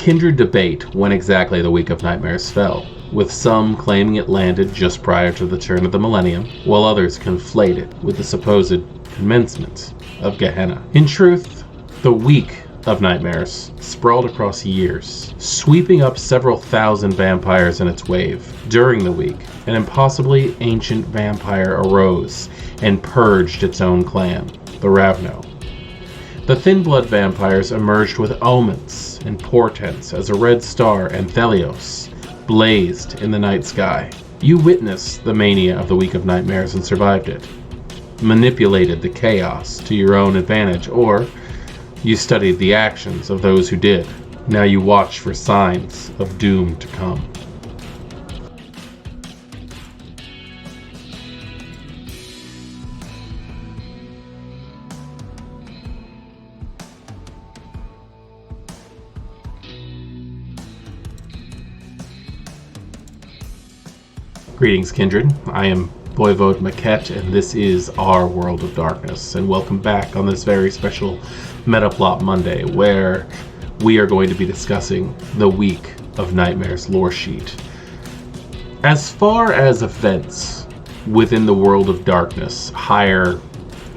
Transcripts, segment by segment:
Kindred debate when exactly the Week of Nightmares fell, with some claiming it landed just prior to the turn of the millennium, while others conflate it with the supposed commencement of Gehenna. In truth, the Week of Nightmares sprawled across years, sweeping up several thousand vampires in its wave. During the week, an impossibly ancient vampire arose and purged its own clan, the Ravnos. The thin blood vampires emerged with omens and portents as a red star and Thelios blazed in the night sky. You witnessed the mania of the Week of Nightmares and survived it, manipulated the chaos to your own advantage, or you studied the actions of those who did. Now you watch for signs of doom to come. Greetings, Kindred. I am Voivode Maquette, and this is our World of Darkness. And welcome back on this very special Metaplot Monday, where we are going to be discussing the Week of Nightmares lore sheet. As far as events within the World of Darkness higher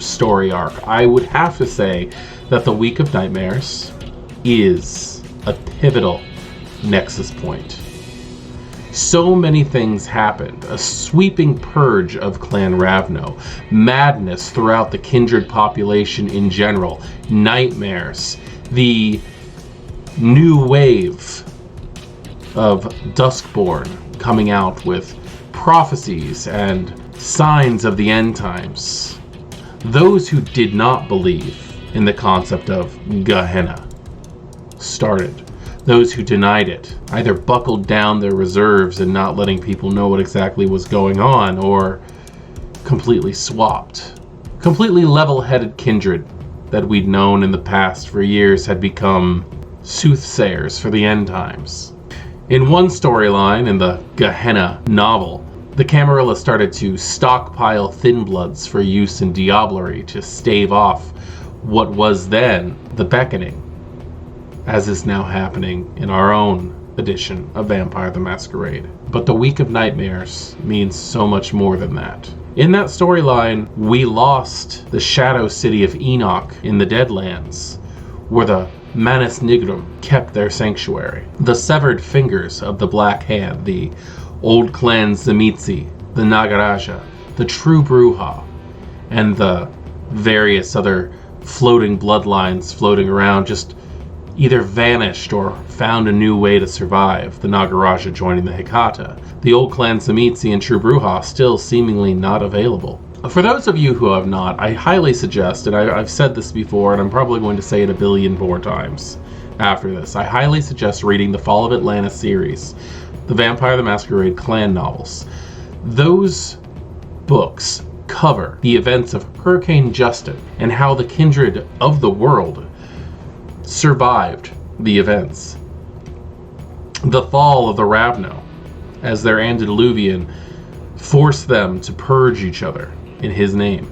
story arc, I would have to say that the Week of Nightmares is a pivotal nexus point. So many things happened. A sweeping purge of Clan Ravnos, madness throughout the Kindred population in general, nightmares, the new wave of Duskborn coming out with prophecies and signs of the end times. Those who did not believe in the concept of Gehenna started. Those who denied it either buckled down their reserves and not letting people know what exactly was going on, or completely swapped. Completely level-headed Kindred that we'd known in the past for years had become soothsayers for the end times. In one storyline in the Gehenna novel, the Camarilla started to stockpile Thin Bloods for use in diablerie to stave off what was then the Beckoning, as is now happening in our own edition of Vampire the Masquerade. But the Week of Nightmares means so much more than that. In that storyline, we lost the Shadow City of Enoch in the Deadlands, where the Manus Nigrum kept their sanctuary. The severed fingers of the Black Hand, the old clan Tzimisce, the Nagaraja, the True Bruja, and the various other floating bloodlines floating around just either vanished or found a new way to survive, the Nagaraja joining the Hecata. The old clan Tzimisce and True Bruja still seemingly not available. For those of you who have not, I highly suggest, and I've said this before, and I'm probably going to say it a billion more times after this, I highly suggest reading the Fall of Atlantis series, the Vampire the Masquerade clan novels. Those books cover the events of Hurricane Justine and how the Kindred of the world survived the events. The fall of the Ravnos, as their antediluvian forced them to purge each other in his name.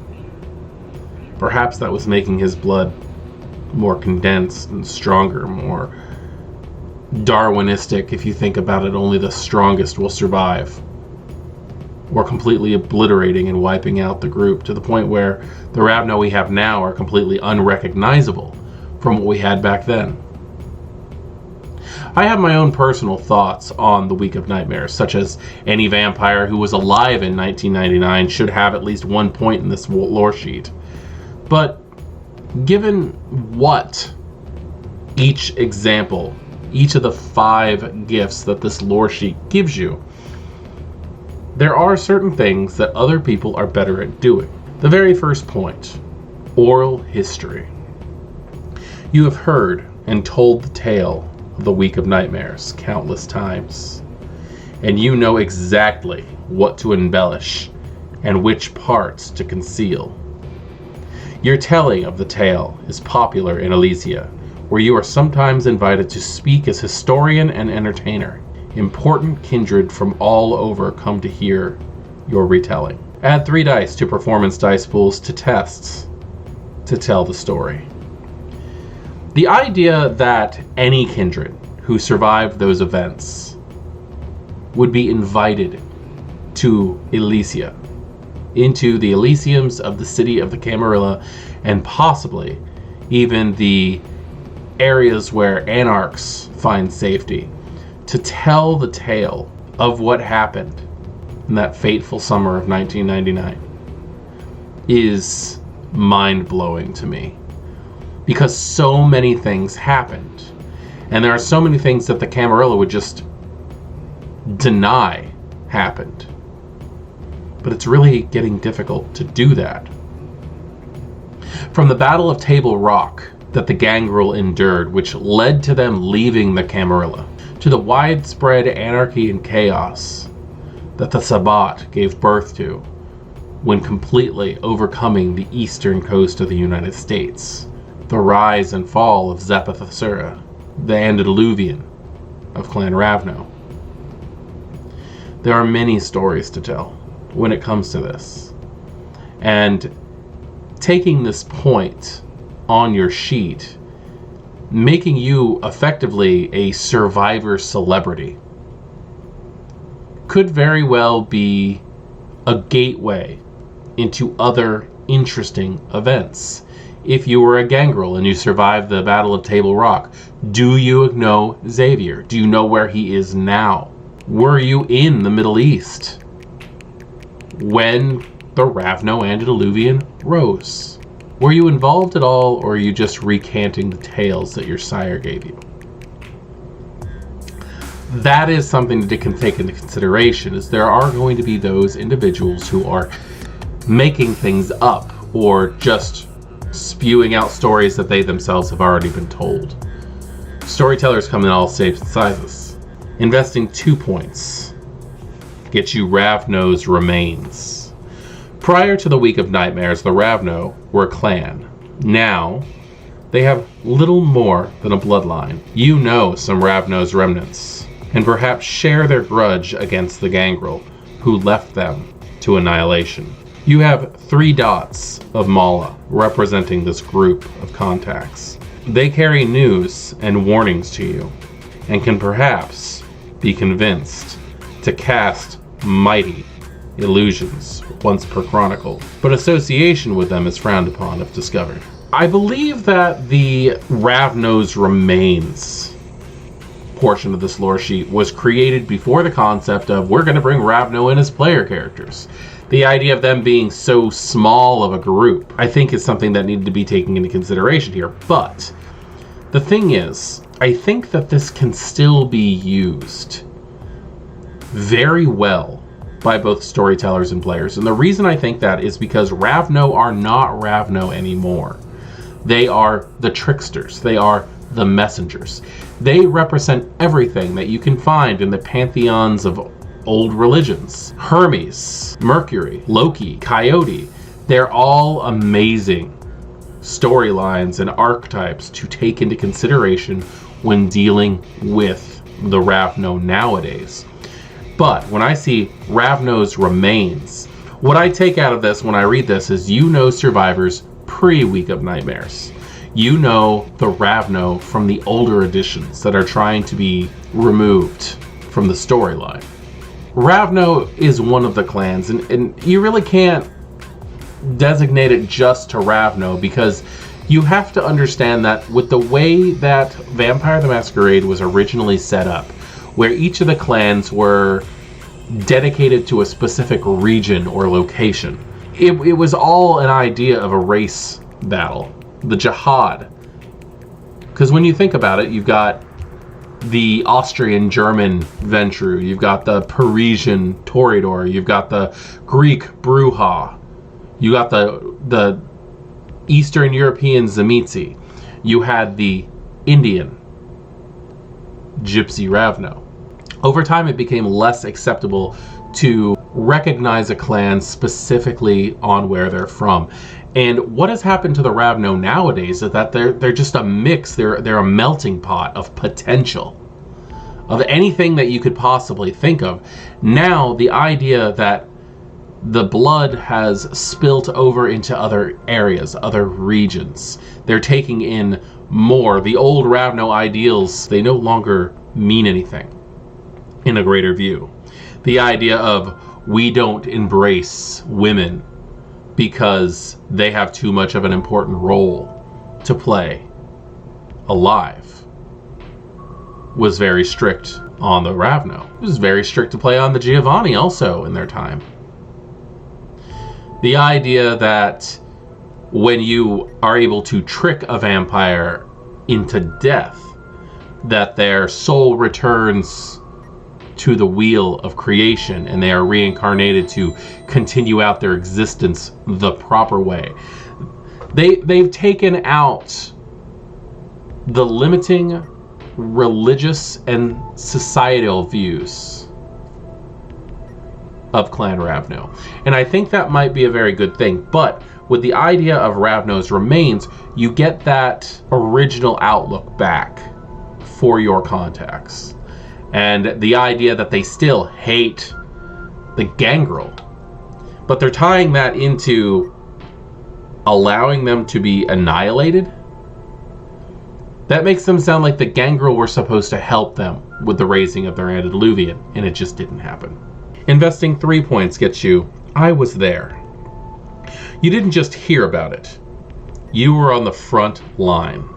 Perhaps that was making his blood more condensed and stronger, more Darwinistic. If you think about it, only the strongest will survive. Or completely obliterating and wiping out the group to the point where the Ravnos we have now are completely unrecognizable from what we had back then. I have my own personal thoughts on the Week of Nightmares, such as any vampire who was alive in 1999 should have at least 1 point in this lore sheet. But given what each example, each of the 5 gifts that this lore sheet gives you, there are certain things that other people are better at doing. The very first point, oral history. You have heard and told the tale of the Week of Nightmares countless times, and you know exactly what to embellish and which parts to conceal. Your telling of the tale is popular in Elysia, where you are sometimes invited to speak as historian and entertainer. Important kindred from all over come to hear your retelling. Add 3 dice to performance dice pools to tests to tell the story. The idea that any kindred who survived those events would be invited to Elysia, into the Elysiums of the city of the Camarilla, and possibly even the areas where anarchs find safety, to tell the tale of what happened in that fateful summer of 1999 is mind-blowing to me. Because so many things happened. And there are so many things that the Camarilla would just deny happened. But it's really getting difficult to do that. From the Battle of Table Rock that the Gangrel endured, which led to them leaving the Camarilla, to the widespread anarchy and chaos that the Zapatha gave birth to when completely overcoming the eastern coast of the United States, the rise and fall of Zapatha Sura, the antediluvian of Clan Ravnos. There are many stories to tell when it comes to this. And taking this point on your sheet, making you effectively a survivor celebrity, could very well be a gateway into other interesting events. If you were a gangrel and you survived the Battle of Table Rock, do you know Xavier? Do you know where he is now? Were you in the Middle East when the Ravno antediluvian rose? Were you involved at all, or are you just recanting the tales that your sire gave you? That is something to take into consideration, is there are going to be those individuals who are making things up or just spewing out stories that they themselves have already been told. Storytellers come in all shapes and sizes. Investing 2 points gets you Ravnos Remains. Prior to the Week of Nightmares, the Ravno were a clan. Now, they have little more than a bloodline. You know some Ravnos remnants, and perhaps share their grudge against the Gangrel, who left them to annihilation. You have 3 dots of Mala representing this group of contacts. They carry news and warnings to you, and can perhaps be convinced to cast mighty illusions once per chronicle, but association with them is frowned upon if discovered. I believe that the Ravnos Remains portion of this lore sheet was created before the concept of we're going to bring Ravno in as player characters. The idea of them being so small of a group, I think, is something that needed to be taken into consideration here. But the thing is, I think that this can still be used very well by both storytellers and players. And the reason I think that is because Ravno are not Ravno anymore. They are the tricksters. They are the messengers. They represent everything that you can find in the pantheons of old religions. Hermes, Mercury, Loki, Coyote. They're all amazing storylines and archetypes to take into consideration when dealing with the Ravno nowadays. But when I see Ravnos Remains, what I take out of this when I read this is you know survivors pre-Week of Nightmares. You know the Ravno from the older editions that are trying to be removed from the storyline. Ravno is one of the clans, and you really can't designate it just to Ravno, because you have to understand that with the way that Vampire the Masquerade was originally set up, where each of the clans were dedicated to a specific region or location, it was all an idea of a race battle, the jihad. Because when you think about it, you've got the Austrian-German Ventru, you've got the Parisian Toreador, you've got the Greek Bruja, you got the Eastern European Zamitzi, you had the Indian Gypsy Ravno. Over time, it became less acceptable to recognize a clan specifically on where they're from. And what has happened to the Ravno nowadays is that they're just a mix. They're a melting pot of potential, of anything that you could possibly think of. Now, the idea that the blood has spilt over into other areas, other regions. They're taking in more. The old Ravno ideals, they no longer mean anything in a greater view. The idea of we don't embrace women because they have too much of an important role to play alive was very strict on the Ravno. It was very strict to play on the Giovanni also in their time. The idea that when you are able to trick a vampire into death, that their soul returns to the wheel of creation and they are reincarnated to continue out their existence the proper way. They've taken out the limiting religious and societal views of Clan Ravno. And I think that might be a very good thing. But with the idea of Ravnos Remains, you get that original outlook back for your contacts. And the idea that they still hate the gangrel. But they're tying that into allowing them to be annihilated. That makes them sound like the gangrel were supposed to help them with the raising of their antediluvian, and it just didn't happen. Investing 3 points gets you, I was there. You didn't just hear about it. You were on the front line.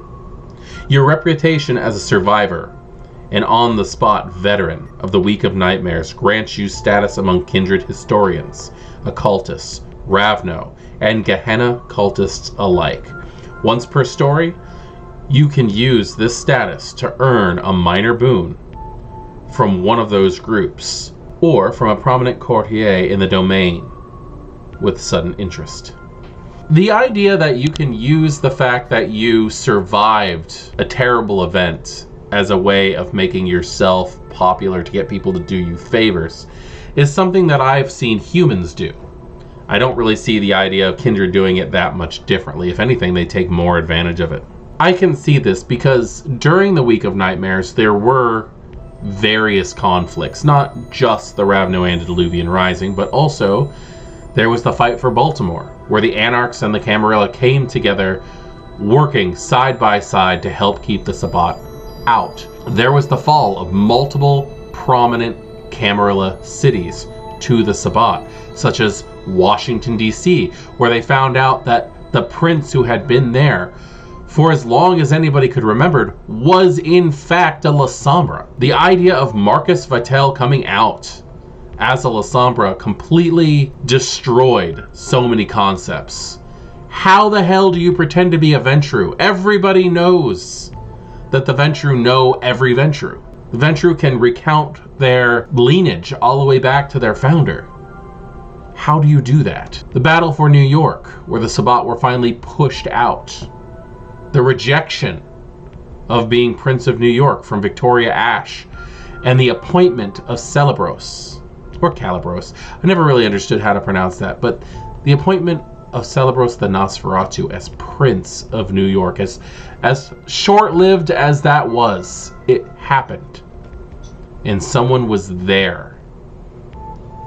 Your reputation as a survivor, an on-the-spot veteran of the Week of Nightmares, grants you status among Kindred historians, occultists, Ravno, and Gehenna cultists alike. Once per story, you can use this status to earn a minor boon from one of those groups, or from a prominent courtier in the domain with sudden interest. The idea that you can use the fact that you survived a terrible event as a way of making yourself popular to get people to do you favors is something that I've seen humans do. I don't really see the idea of Kindred doing it that much differently. If anything, they take more advantage of it. I can see this because during the Week of Nightmares, there were various conflicts, not just the Ravno Antediluvian Rising, but also there was the fight for Baltimore, where the Anarchs and the Camarilla came together working side by side to help keep the Sabbat out. There was the fall of multiple prominent Camarilla cities to the Sabbat, such as Washington, D.C., where they found out that the prince who had been there for as long as anybody could remember was in fact a La Sombra. The idea of Marcus Vitel coming out as a La Sombra completely destroyed so many concepts. How the hell do you pretend to be a Ventru? Everybody knows that the Ventru know every Ventru. The Ventru can recount their lineage all the way back to their founder. How do you do that? The battle for New York, where the Sabbat were finally pushed out. The rejection of being Prince of New York from Victoria Ash, and the appointment of Celebros, or Calibros. I never really understood how to pronounce that, but the appointment of Celebros the Nosferatu as Prince of New York, as short-lived as that was, it happened. And someone was there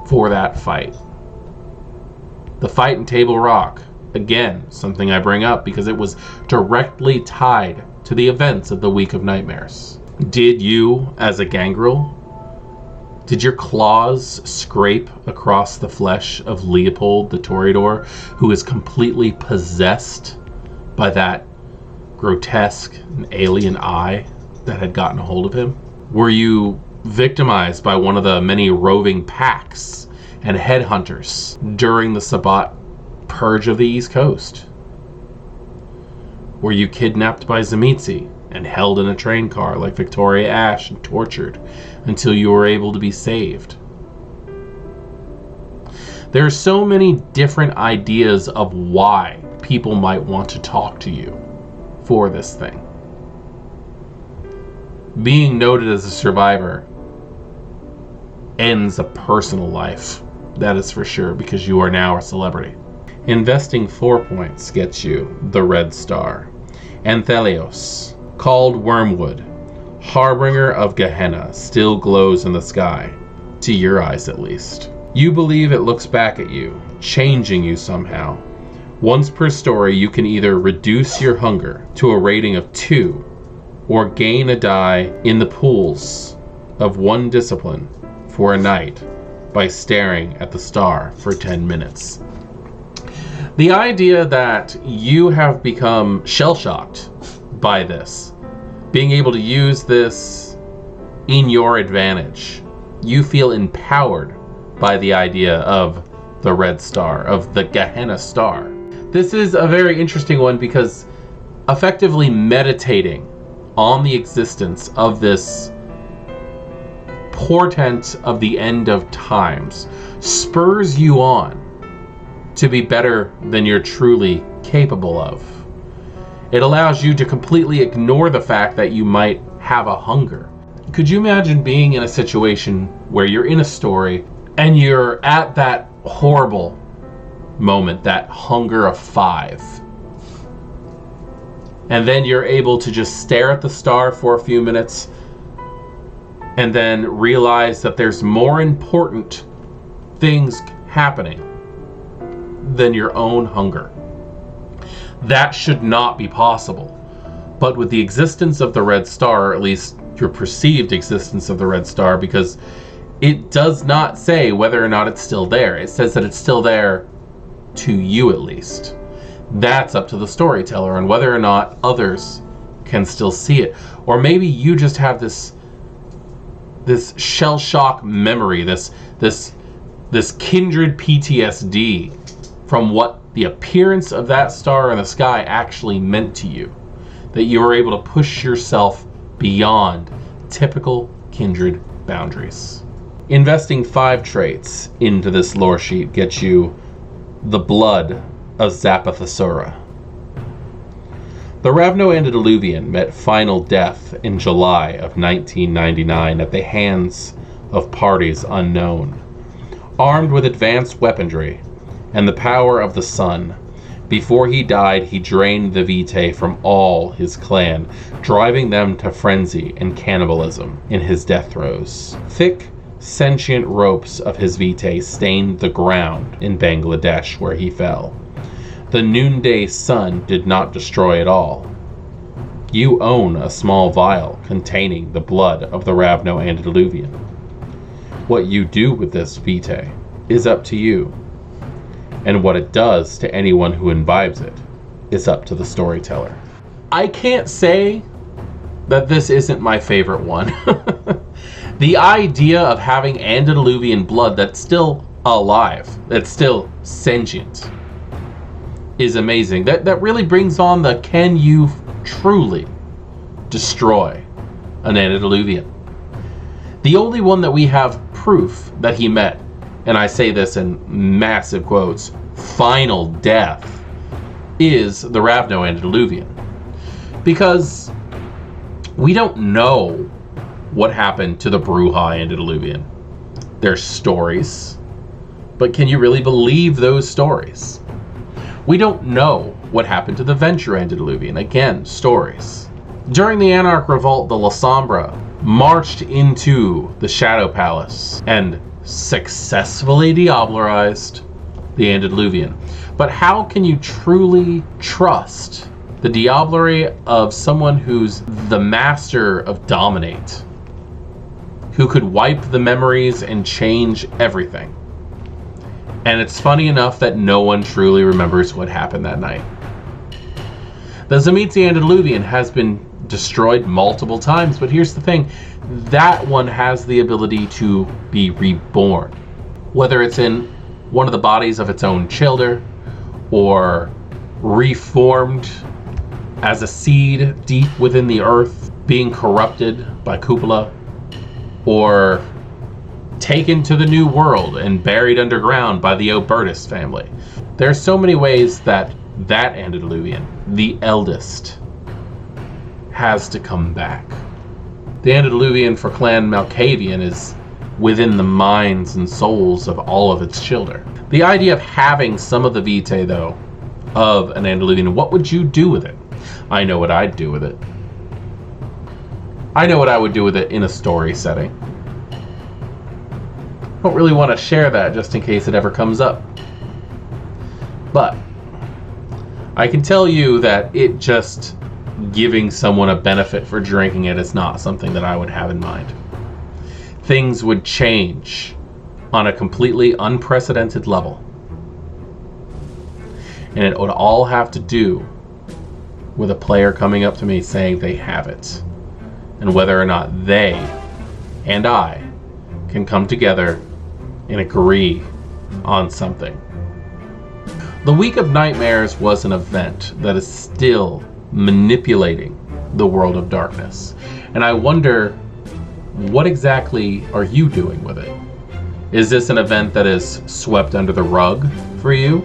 for that fight. The fight in Table Rock, again, something I bring up because it was directly tied to the events of the Week of Nightmares. Did you, as a gangrel, did your claws scrape across the flesh of Leopold the Toreador, who is completely possessed by that grotesque and alien eye that had gotten a hold of him? Were you victimized by one of the many roving packs and headhunters during the Sabbat purge of the East Coast? Were you kidnapped by Tzimisce and held in a train car like Victoria Ash and tortured until you were able to be saved? There are so many different ideas of why people might want to talk to you for this thing. Being noted as a survivor ends a personal life, that is for sure, because you are now a celebrity. Investing 4 points gets you the Red Star. Anthelios, called Wormwood, harbinger of Gehenna, still glows in the sky, to your eyes at least. You believe it looks back at you, changing you somehow. Once per story, you can either reduce your hunger to a rating of 2 or gain a die in the pools of 1 discipline for a night by staring at the star for 10 minutes. The idea that you have become shell-shocked by this, being able to use this in your advantage, you feel empowered by the idea of the red star, of the Gehenna star. This is a very interesting one because effectively meditating on the existence of this portent of the end of times spurs you on to be better than you're truly capable of. It allows you to completely ignore the fact that you might have a hunger. Could you imagine being in a situation where you're in a story and you're at that horrible moment, that hunger of 5, and then you're able to just stare at the star for a few minutes and then realize that there's more important things happening than your own hunger? That should not be possible. But with the existence of the red star, or at least your perceived existence of the red star, because it does not say whether or not it's still there. It says that it's still there to you, at least. That's up to the storyteller and whether or not others can still see it. Or maybe you just have this shell shock memory, this kindred PTSD from what the appearance of that star in the sky actually meant to you, that you were able to push yourself beyond typical kindred boundaries. Investing 5 traits into this lore sheet gets you the blood of Zapatha Sura. The Ravno Antediluvian met final death in July of 1999 at the hands of parties unknown. Armed with advanced weaponry and the power of the sun, before he died, he drained the Vitae from all his clan, driving them to frenzy and cannibalism in his death throes. Thick, sentient ropes of his Vitae stained the ground in Bangladesh where he fell. The noonday sun did not destroy it all. You own a small vial containing the blood of the Ravno Antediluvian. What you do with this Vitae is up to you, and what it does to anyone who imbibes it is up to the storyteller. I can't say that this isn't my favorite one. The idea of having antediluvian blood that's still alive, that's still sentient, is amazing. That really brings on the can you truly destroy an antediluvian? The only one that we have proof that he met, and I say this in massive quotes, final death, is the Ravno Antediluvian. Because we don't know what happened to the Bruja Antediluvian. There's stories, but can you really believe those stories? We don't know what happened to the Venture Antediluvian. Again, stories. During the Anarch Revolt, the La Sombra marched into the Shadow Palace and successfully diablerized the Antediluvian. But how can you truly trust the diablerie of someone who's the master of dominate, who could wipe the memories and change everything? And it's funny enough that no one truly remembers what happened that night. The Tzimisce Antediluvian has been destroyed multiple times, but here's the thing, that one has the ability to be reborn. Whether it's in one of the bodies of its own children, or reformed as a seed deep within the earth, being corrupted by Cupola, or taken to the New World and buried underground by the Obertus family. There are so many ways that antediluvian, the eldest, has to come back. The antediluvian for Clan Malkavian is within the minds and souls of all of its children. The idea of having some of the Vitae, though, of an antediluvian, what would you do with it? I know what I'd do with it. I know what I would do with it in a story setting. Don't really want to share that just in case it ever comes up. But I can tell you that it just giving someone a benefit for drinking it is not something that I would have in mind. Things would change on a completely unprecedented level. And it would all have to do with a player coming up to me saying they have it, and whether or not they and I can come together and agree on something. The Week of Nightmares was an event that is still manipulating the world of darkness, and I wonder, what exactly are you doing with it? Is this an event that is swept under the rug for you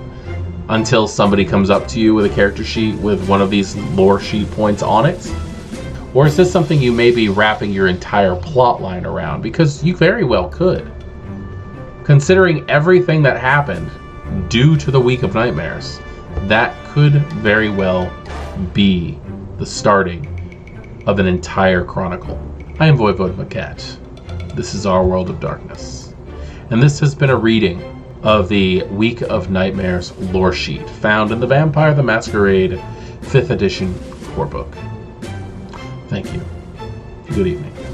until somebody comes up to you with a character sheet with one of these lore sheet points on it? Or is this something you may be wrapping your entire plot line around? Because you very well could. Considering everything that happened due to the Week of Nightmares, that could very well be the starting of an entire chronicle. I am Voivode Maquette. This is Our World of Darkness. And this has been a reading of the Week of Nightmares lore sheet found in the Vampire the Masquerade 5th edition core book. Thank you. Good evening.